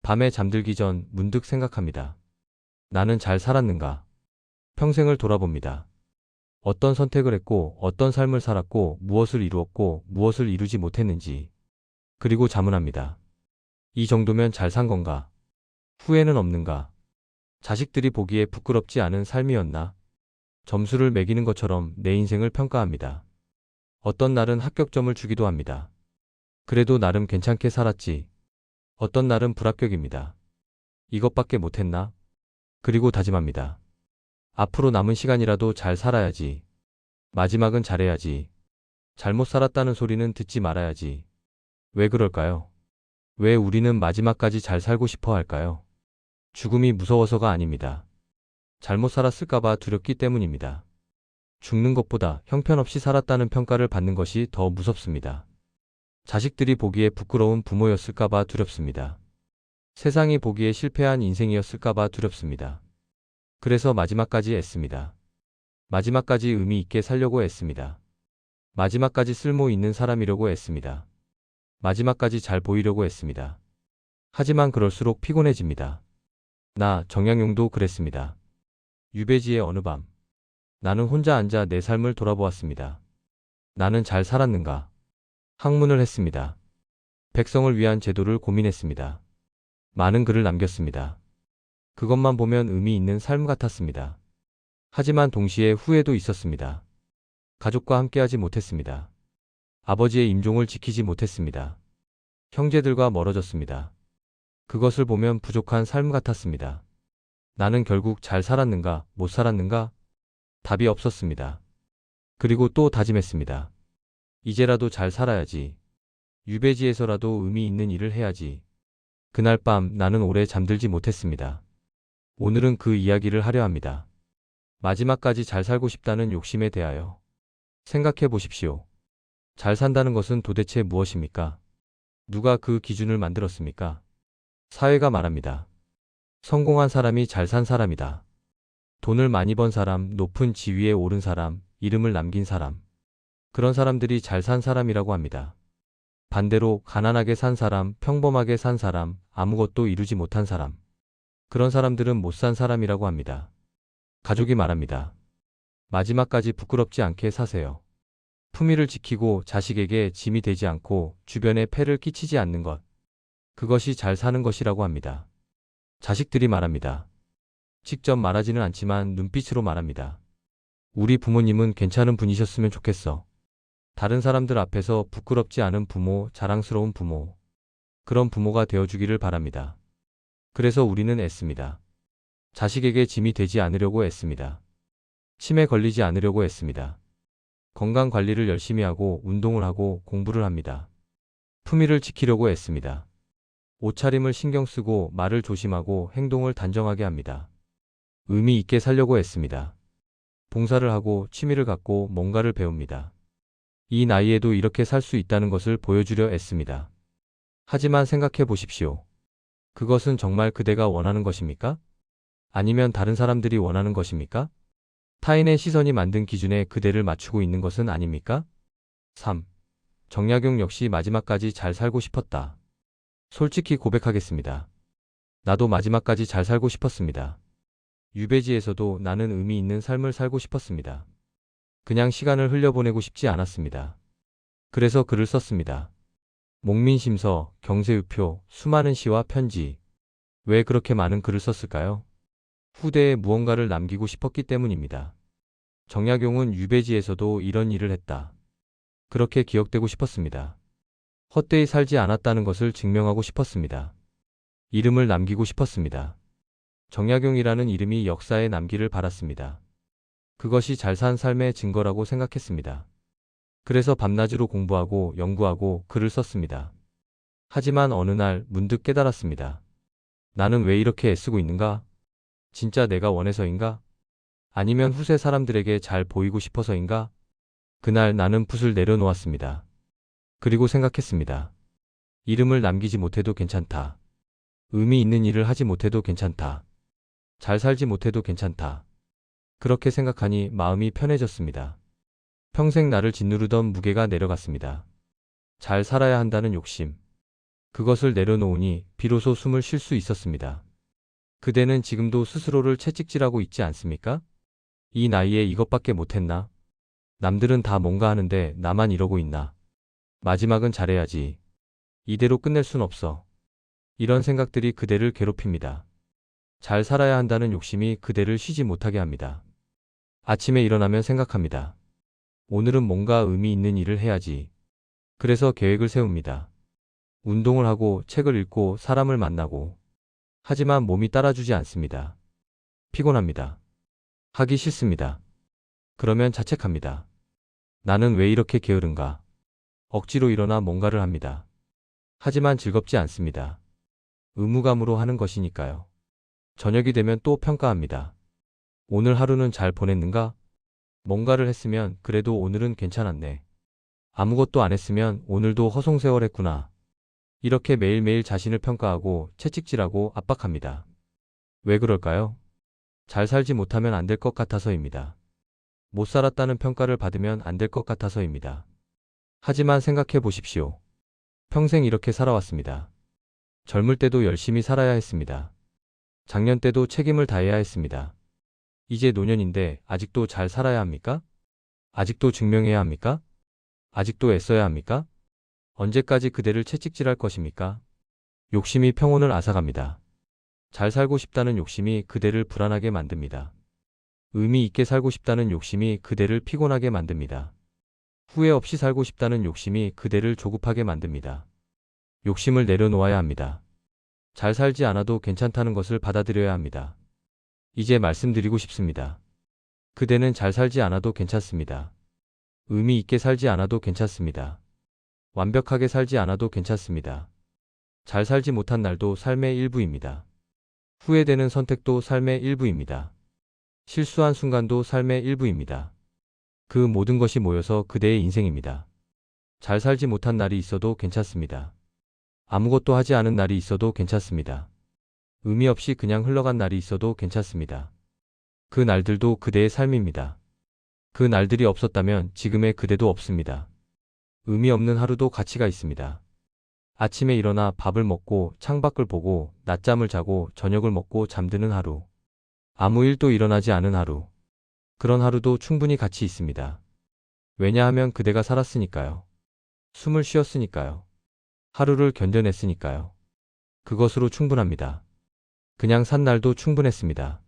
밤에 잠들기 전 문득 생각합니다. 나는 잘 살았는가? 평생을 돌아봅니다. 어떤 선택을 했고, 어떤 삶을 살았고, 무엇을 이루었고, 무엇을 이루지 못했는지. 그리고 자문합니다. 이 정도면 잘 산 건가? 후회는 없는가? 자식들이 보기에 부끄럽지 않은 삶이었나? 점수를 매기는 것처럼 내 인생을 평가합니다. 어떤 날은 합격점을 주기도 합니다. 그래도 나름 괜찮게 살았지. 어떤 날은 불합격입니다. 이것밖에 못했나? 그리고 다짐합니다. 앞으로 남은 시간이라도 잘 살아야지. 마지막은 잘해야지. 잘못 살았다는 소리는 듣지 말아야지. 왜 그럴까요? 왜 우리는 마지막까지 잘 살고 싶어 할까요? 죽음이 무서워서가 아닙니다. 잘못 살았을까봐 두렵기 때문입니다. 죽는 것보다 형편없이 살았다는 평가를 받는 것이 더 무섭습니다. 자식들이 보기에 부끄러운 부모였을까봐 두렵습니다. 세상이 보기에 실패한 인생이었을까봐 두렵습니다. 그래서 마지막까지 애씁니다. 마지막까지 의미 있게 살려고 애씁니다. 마지막까지 쓸모 있는 사람이려고 애씁니다. 마지막까지 잘 보이려고 애씁니다. 하지만 그럴수록 피곤해집니다. 나 정약용도 그랬습니다. 유배지의 어느 밤, 나는 혼자 앉아 내 삶을 돌아보았습니다. 나는 잘 살았는가? 학문을 했습니다. 백성을 위한 제도를 고민했습니다. 많은 글을 남겼습니다. 그것만 보면 의미 있는 삶 같았습니다. 하지만 동시에 후회도 있었습니다. 가족과 함께하지 못했습니다. 아버지의 임종을 지키지 못했습니다. 형제들과 멀어졌습니다. 그것을 보면 부족한 삶 같았습니다. 나는 결국 잘 살았는가, 못 살았는가? 답이 없었습니다. 그리고 또 다짐했습니다. 이제라도 잘 살아야지. 유배지에서라도 의미 있는 일을 해야지. 그날 밤 나는 오래 잠들지 못했습니다. 오늘은 그 이야기를 하려 합니다. 마지막까지 잘 살고 싶다는 욕심에 대하여 생각해 보십시오. 잘 산다는 것은 도대체 무엇입니까? 누가 그 기준을 만들었습니까? 사회가 말합니다. 성공한 사람이 잘 산 사람이다. 돈을 많이 번 사람, 높은 지위에 오른 사람, 이름을 남긴 사람. 그런 사람들이 잘 산 사람이라고 합니다. 반대로 가난하게 산 사람, 평범하게 산 사람, 아무것도 이루지 못한 사람. 그런 사람들은 못 산 사람이라고 합니다. 가족이 말합니다. 마지막까지 부끄럽지 않게 사세요. 품위를 지키고 자식에게 짐이 되지 않고 주변에 폐를 끼치지 않는 것. 그것이 잘 사는 것이라고 합니다. 자식들이 말합니다. 직접 말하지는 않지만 눈빛으로 말합니다. 우리 부모님은 괜찮은 분이셨으면 좋겠어. 다른 사람들 앞에서 부끄럽지 않은 부모, 자랑스러운 부모. 그런 부모가 되어주기를 바랍니다. 그래서 우리는 애씁니다. 자식에게 짐이 되지 않으려고 애씁니다. 치매 걸리지 않으려고 애씁니다. 건강 관리를 열심히 하고 운동을 하고 공부를 합니다. 품위를 지키려고 애씁니다. 옷차림을 신경 쓰고 말을 조심하고 행동을 단정하게 합니다. 의미 있게 살려고 애씁니다. 봉사를 하고 취미를 갖고 뭔가를 배웁니다. 이 나이에도 이렇게 살 수 있다는 것을 보여주려 애씁니다. 하지만 생각해 보십시오. 그것은 정말 그대가 원하는 것입니까? 아니면 다른 사람들이 원하는 것입니까? 타인의 시선이 만든 기준에 그대를 맞추고 있는 것은 아닙니까? 3. 정약용 역시 마지막까지 잘 살고 싶었다. 솔직히 고백하겠습니다. 나도 마지막까지 잘 살고 싶었습니다. 유배지에서도 나는 의미 있는 삶을 살고 싶었습니다. 그냥 시간을 흘려보내고 싶지 않았습니다. 그래서 글을 썼습니다. 목민심서, 경세유표, 수많은 시와 편지. 왜 그렇게 많은 글을 썼을까요? 후대에 무언가를 남기고 싶었기 때문입니다. 정약용은 유배지에서도 이런 일을 했다. 그렇게 기억되고 싶었습니다. 헛되이 살지 않았다는 것을 증명하고 싶었습니다. 이름을 남기고 싶었습니다. 정약용이라는 이름이 역사에 남기를 바랐습니다. 그것이 잘 산 삶의 증거라고 생각했습니다. 그래서 밤낮으로 공부하고 연구하고 글을 썼습니다. 하지만 어느 날 문득 깨달았습니다. 나는 왜 이렇게 애쓰고 있는가? 진짜 내가 원해서인가? 아니면 후세 사람들에게 잘 보이고 싶어서인가? 그날 나는 붓을 내려놓았습니다. 그리고 생각했습니다. 이름을 남기지 못해도 괜찮다. 의미 있는 일을 하지 못해도 괜찮다. 잘 살지 못해도 괜찮다. 그렇게 생각하니 마음이 편해졌습니다. 평생 나를 짓누르던 무게가 내려갔습니다. 잘 살아야 한다는 욕심. 그것을 내려놓으니 비로소 숨을 쉴 수 있었습니다. 그대는 지금도 스스로를 채찍질하고 있지 않습니까? 이 나이에 이것밖에 못했나? 남들은 다 뭔가 하는데 나만 이러고 있나? 마지막은 잘해야지. 이대로 끝낼 순 없어. 이런 생각들이 그대를 괴롭힙니다. 잘 살아야 한다는 욕심이 그대를 쉬지 못하게 합니다. 아침에 일어나면 생각합니다. 오늘은 뭔가 의미 있는 일을 해야지. 그래서 계획을 세웁니다. 운동을 하고 책을 읽고 사람을 만나고. 하지만 몸이 따라주지 않습니다. 피곤합니다. 하기 싫습니다. 그러면 자책합니다. 나는 왜 이렇게 게으른가? 억지로 일어나 뭔가를 합니다. 하지만 즐겁지 않습니다. 의무감으로 하는 것이니까요. 저녁이 되면 또 평가합니다. 오늘 하루는 잘 보냈는가? 뭔가를 했으면 그래도 오늘은 괜찮았네. 아무것도 안 했으면 오늘도 허송세월했구나. 이렇게 매일매일 자신을 평가하고 채찍질하고 압박합니다. 왜 그럴까요? 잘 살지 못하면 안 될 것 같아서입니다. 못 살았다는 평가를 받으면 안 될 것 같아서입니다. 하지만 생각해 보십시오. 평생 이렇게 살아왔습니다. 젊을 때도 열심히 살아야 했습니다. 작년 때도 책임을 다해야 했습니다. 이제 노년인데 아직도 잘 살아야 합니까? 아직도 증명해야 합니까? 아직도 애써야 합니까? 언제까지 그대를 채찍질할 것입니까? 욕심이 평온을 앗아갑니다. 잘 살고 싶다는 욕심이 그대를 불안하게 만듭니다. 의미 있게 살고 싶다는 욕심이 그대를 피곤하게 만듭니다. 후회 없이 살고 싶다는 욕심이 그대를 조급하게 만듭니다. 욕심을 내려놓아야 합니다. 잘 살지 않아도 괜찮다는 것을 받아들여야 합니다. 이제 말씀드리고 싶습니다. 그대는 잘 살지 않아도 괜찮습니다. 의미 있게 살지 않아도 괜찮습니다. 완벽하게 살지 않아도 괜찮습니다. 잘 살지 못한 날도 삶의 일부입니다. 후회되는 선택도 삶의 일부입니다. 실수한 순간도 삶의 일부입니다. 그 모든 것이 모여서 그대의 인생입니다. 잘 살지 못한 날이 있어도 괜찮습니다. 아무것도 하지 않은 날이 있어도 괜찮습니다. 의미 없이 그냥 흘러간 날이 있어도 괜찮습니다. 그 날들도 그대의 삶입니다. 그 날들이 없었다면 지금의 그대도 없습니다. 의미 없는 하루도 가치가 있습니다. 아침에 일어나 밥을 먹고 창밖을 보고 낮잠을 자고 저녁을 먹고 잠드는 하루. 아무 일도 일어나지 않은 하루. 그런 하루도 충분히 가치 있습니다. 왜냐하면 그대가 살았으니까요. 숨을 쉬었으니까요. 하루를 견뎌냈으니까요. 그것으로 충분합니다. 그냥 산 날도 충분했습니다.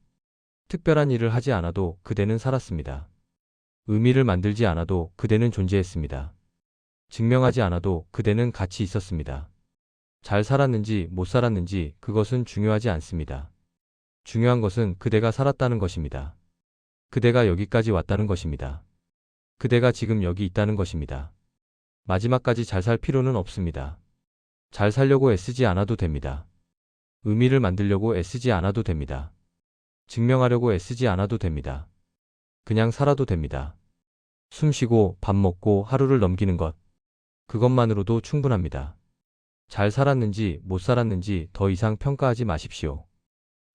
특별한 일을 하지 않아도 그대는 살았습니다. 의미를 만들지 않아도 그대는 존재했습니다. 증명하지 않아도 그대는 가치 있었습니다. 잘 살았는지 못 살았는지 그것은 중요하지 않습니다. 중요한 것은 그대가 살았다는 것입니다. 그대가 여기까지 왔다는 것입니다. 그대가 지금 여기 있다는 것입니다. 마지막까지 잘 살 필요는 없습니다. 잘 살려고 애쓰지 않아도 됩니다. 의미를 만들려고 애쓰지 않아도 됩니다. 증명하려고 애쓰지 않아도 됩니다. 그냥 살아도 됩니다. 숨 쉬고 밥 먹고 하루를 넘기는 것. 그것만으로도 충분합니다. 잘 살았는지 못 살았는지 더 이상 평가하지 마십시오.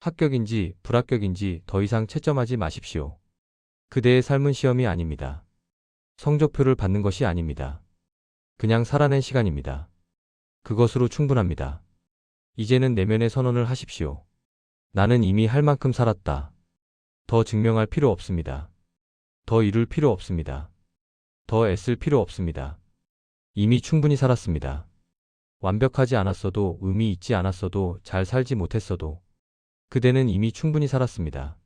합격인지 불합격인지 더 이상 채점하지 마십시오. 그대의 삶은 시험이 아닙니다. 성적표를 받는 것이 아닙니다. 그냥 살아낸 시간입니다. 그것으로 충분합니다. 이제는 내면의 선언을 하십시오. 나는 이미 할 만큼 살았다. 더 증명할 필요 없습니다. 더 이룰 필요 없습니다. 더 애쓸 필요 없습니다. 이미 충분히 살았습니다. 완벽하지 않았어도 의미 있지 않았어도 잘 살지 못했어도 그대는 이미 충분히 살았습니다.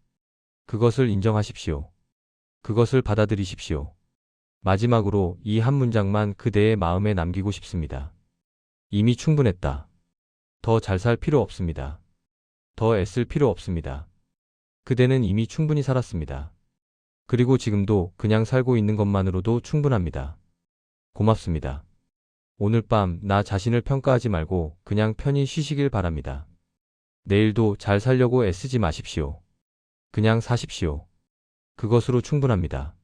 그것을 인정하십시오. 그것을 받아들이십시오. 마지막으로 이 한 문장만 그대의 마음에 남기고 싶습니다. 이미 충분했다. 더 잘 살 필요 없습니다. 더 애쓸 필요 없습니다. 그대는 이미 충분히 살았습니다. 그리고 지금도 그냥 살고 있는 것만으로도 충분합니다. 고맙습니다. 오늘 밤 나 자신을 평가하지 말고 그냥 편히 쉬시길 바랍니다. 내일도 잘 살려고 애쓰지 마십시오. 그냥 사십시오. 그것으로 충분합니다.